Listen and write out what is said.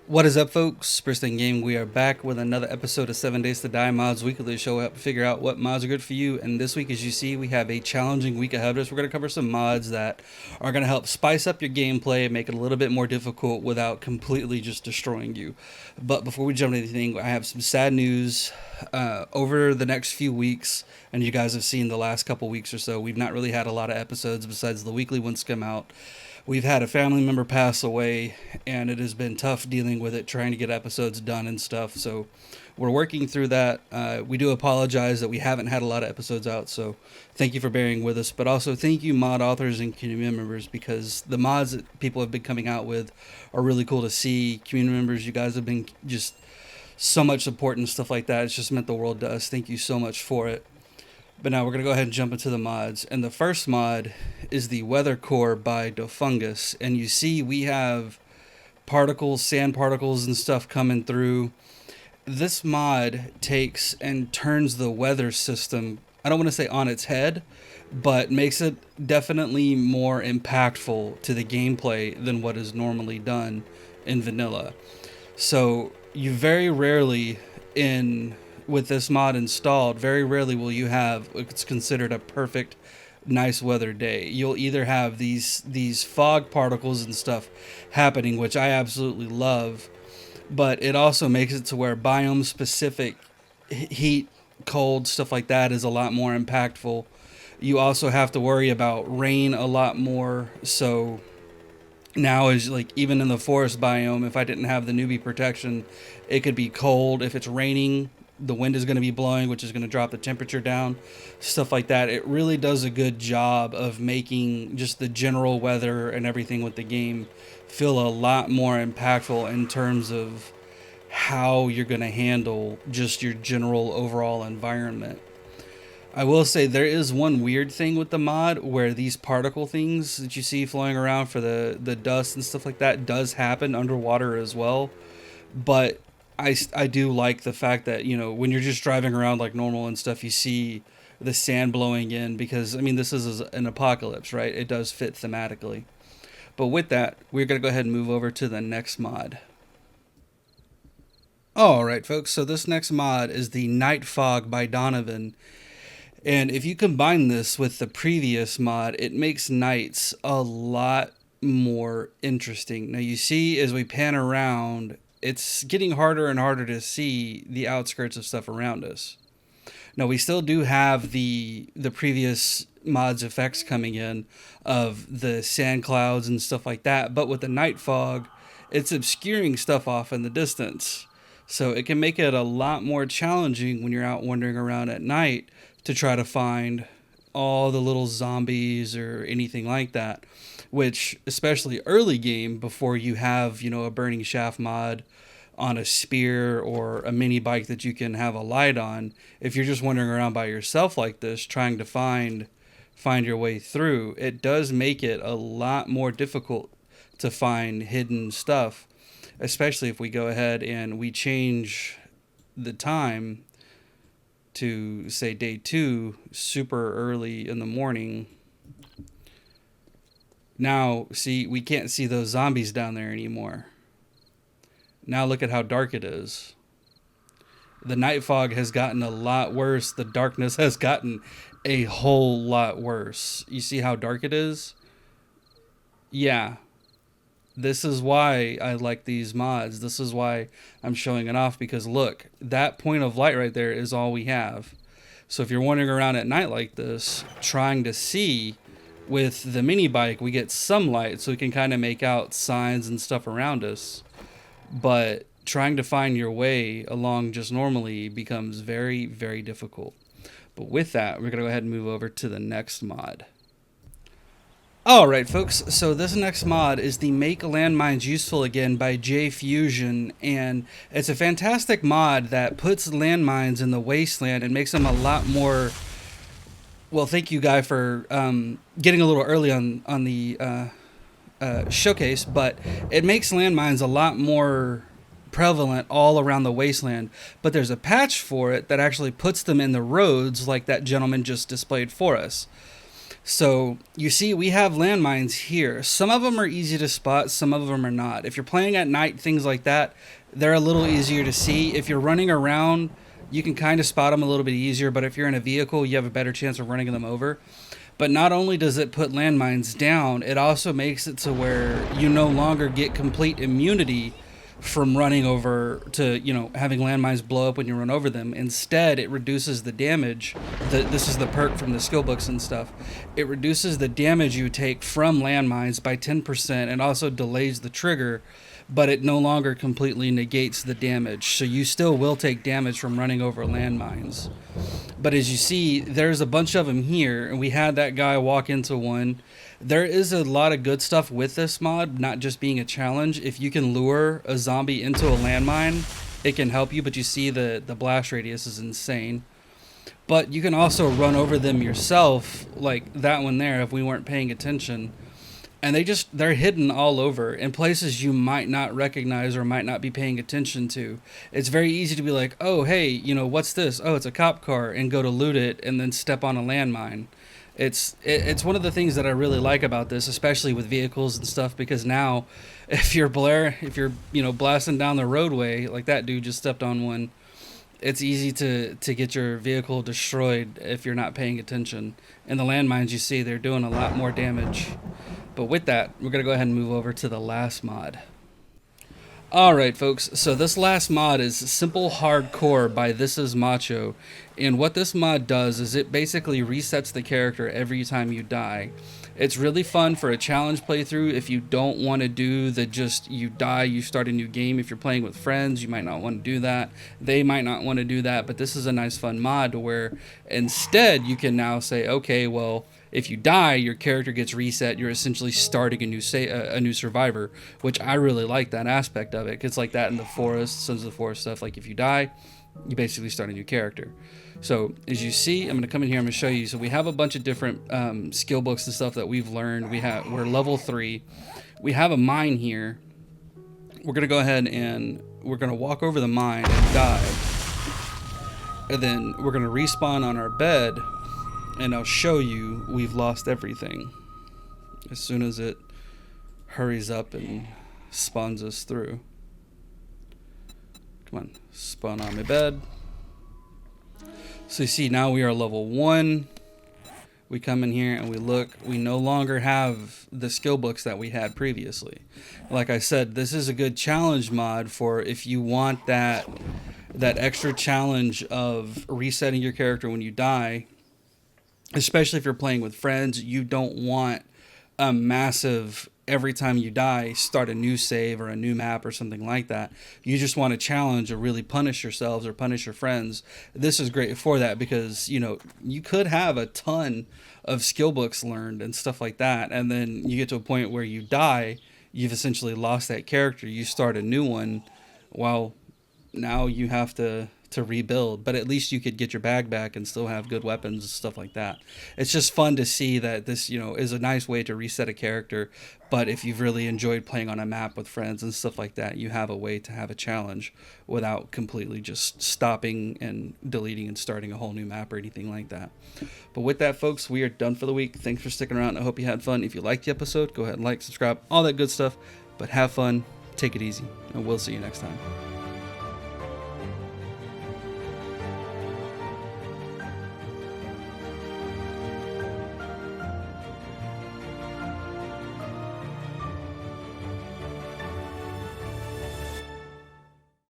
What is up, folks? First Thing Game. We are back with another episode of 7 Days to Die Mods Weekly show. We help figure out what mods are good for you. And this week, as you see, we have a challenging week ahead of us. We're going to cover some mods that are going to help spice up your gameplay and make it a little bit more difficult without completely just destroying you. But before we jump into anything, I have some sad news. Over the next few weeks, and you guys have seen the last couple weeks or so, we've not really had a lot of episodes besides the weekly ones come out. We've had a family member pass away, and it has been tough dealing with it, trying to get episodes done and stuff. So we're working through that. We do apologize that we haven't had a lot of episodes out, so thank you for bearing with us. But also thank you, mod authors and community members, because the mods that people have been coming out with are really cool to see. Community members, you guys have been just so much support and stuff like that. It's just meant the world to us. Thank you so much for it. But now we're going to go ahead and jump into the mods. And the first mod is the Weather Core by Dofungus. And you see we have particles, sand particles and stuff coming through. This mod takes and turns the weather system, I don't want to say on its head, but makes it definitely more impactful to the gameplay than what is normally done in vanilla. So you very rarely in with this mod installed, very rarely will you have what's considered a perfect nice weather day. You'll either have these fog particles and stuff happening, which I absolutely love, but it also makes it to where biome specific heat, cold, stuff like that is a lot more impactful. You also have to worry about rain a lot more. So now is like even in the forest biome, if I didn't have the newbie protection, it could be cold. If it's raining, the wind is going to be blowing, which is going to drop the temperature down, stuff like that. It really does a good job of making just the general weather and everything with the game feel a lot more impactful in terms of how you're going to handle just your general overall environment. I will say there is one weird thing with the mod where these particle things that you see flying around for the dust and stuff like that does happen underwater as well. But I do like the fact that, you know, when you're just driving around like normal and stuff, you see the sand blowing in because, I mean, this is an apocalypse, right? It does fit thematically. But with that, we're going to go ahead and move over to the next mod. All right, folks. So this next mod is the Night Fog by Donovan. And if you combine this with the previous mod, it makes nights a lot more interesting. Now you see as we pan around, it's getting harder and harder to see the outskirts of stuff around us. Now we still do have the previous mods effects coming in of the sand clouds and stuff like that, but with the night fog, it's obscuring stuff off in the distance. So it can make it a lot more challenging when you're out wandering around at night to try to find all the little zombies or anything like that, which especially early game before you have, you know, a burning shaft mod on a spear or a mini bike that you can have a light on, if you're just wandering around by yourself like this trying to find your way through, it does make it a lot more difficult to find hidden stuff, especially if we go ahead and we change the time to say day 2 super early in the morning. Now see, we can't see those zombies down there anymore. Now look at how dark it is. The night fog has gotten a lot worse. The darkness has gotten a whole lot worse. You see how dark it is? Yeah. This is why I like these mods. This is why I'm showing it off, because look, that point of light right there is all we have. So if you're wandering around at night like this, trying to see with the mini bike, we get some light so we can kind of make out signs and stuff around us. But trying to find your way along just normally becomes very, very difficult. But with that, we're going to go ahead and move over to the next mod. Alright folks, so this next mod is the Make Landmines Useful Again by JFusion, and it's a fantastic mod that puts landmines in the wasteland and makes them a lot more... Well, thank you, Guy, for getting a little early on the showcase, but it makes landmines a lot more prevalent all around the wasteland. But there's a patch for it that actually puts them in the roads like that gentleman just displayed for us. So you see, we have landmines here. Some of them are easy to spot, some of them are not. If you're playing at night, things like that, they're a little easier to see. If you're running around, you can kind of spot them a little bit easier, but if you're in a vehicle, you have a better chance of running them over. But not only does it put landmines down, it also makes it to where you no longer get complete immunity from running over to, having landmines blow up when you run over them. Instead, it reduces the damage. This is the perk from the skill books and stuff. It reduces the damage you take from landmines by 10% and also delays the trigger, but it no longer completely negates the damage. So you still will take damage from running over landmines. But as you see, there's a bunch of them here, and we had that guy walk into one. There is a lot of good stuff with this mod, not just being a challenge. If you can lure a zombie into a landmine, it can help you, but you see the blast radius is insane. But you can also run over them yourself, like that one there, if we weren't paying attention. And they're hidden all over in places you might not recognize or might not be paying attention to. It's very easy to be like, oh, hey, what's this? Oh, it's a cop car, and go to loot it and then step on a landmine. It's one of the things that I really like about this, especially with vehicles and stuff, because now if you're blasting down the roadway like that dude just stepped on one, it's easy to get your vehicle destroyed if you're not paying attention. And the landmines, you see, they're doing a lot more damage. But with that, we're going to go ahead and move over to the last mod. Alright folks, so this last mod is Simple Hardcore by This Is Macho, and what this mod does is it basically resets the character every time you die. It's really fun for a challenge playthrough if you don't want to do the just you die, you start a new game. If you're playing with friends, you might not want to do that. They might not want to do that, but this is a nice fun mod to where instead you can now say, okay, well, if you die, your character gets reset. You're essentially starting a new survivor, which I really like that aspect of it. It's like that in the forest, Sons of the Forest stuff. Like if you die, you basically start a new character. So as you see, I'm going to come in here, I'm going to show you. So we have a bunch of different skill books and stuff that we've learned. We're level 3. We have a mine here. We're going to go ahead and we're going to walk over the mine and dive. And then we're going to respawn on our bed. And I'll show you we've lost everything as soon as it hurries up and spawns us through. Come on, spawn on my bed. So you see, now we are level 1. We come in here and we look. We no longer have the skill books that we had previously. Like I said, this is a good challenge mod for if you want that extra challenge of resetting your character when you die. Especially if you're playing with friends, you don't want a massive, every time you die, start a new save or a new map or something like that. You just want a challenge or really punish yourselves or punish your friends. This is great for that because, you could have a ton of skill books learned and stuff like that. And then you get to a point where you die, you've essentially lost that character. You start a new one. Well, now you have to rebuild, but at least you could get your bag back and still have good weapons and stuff like that. It's just fun to see that this, is a nice way to reset a character. But if you've really enjoyed playing on a map with friends and stuff like that, you have a way to have a challenge without completely just stopping and deleting and starting a whole new map or anything like that. But with that, folks, we are done for the week. Thanks for sticking around. I hope you had fun. If you liked the episode, go ahead and like, subscribe, all that good stuff. But have fun, take it easy, and we'll see you next time.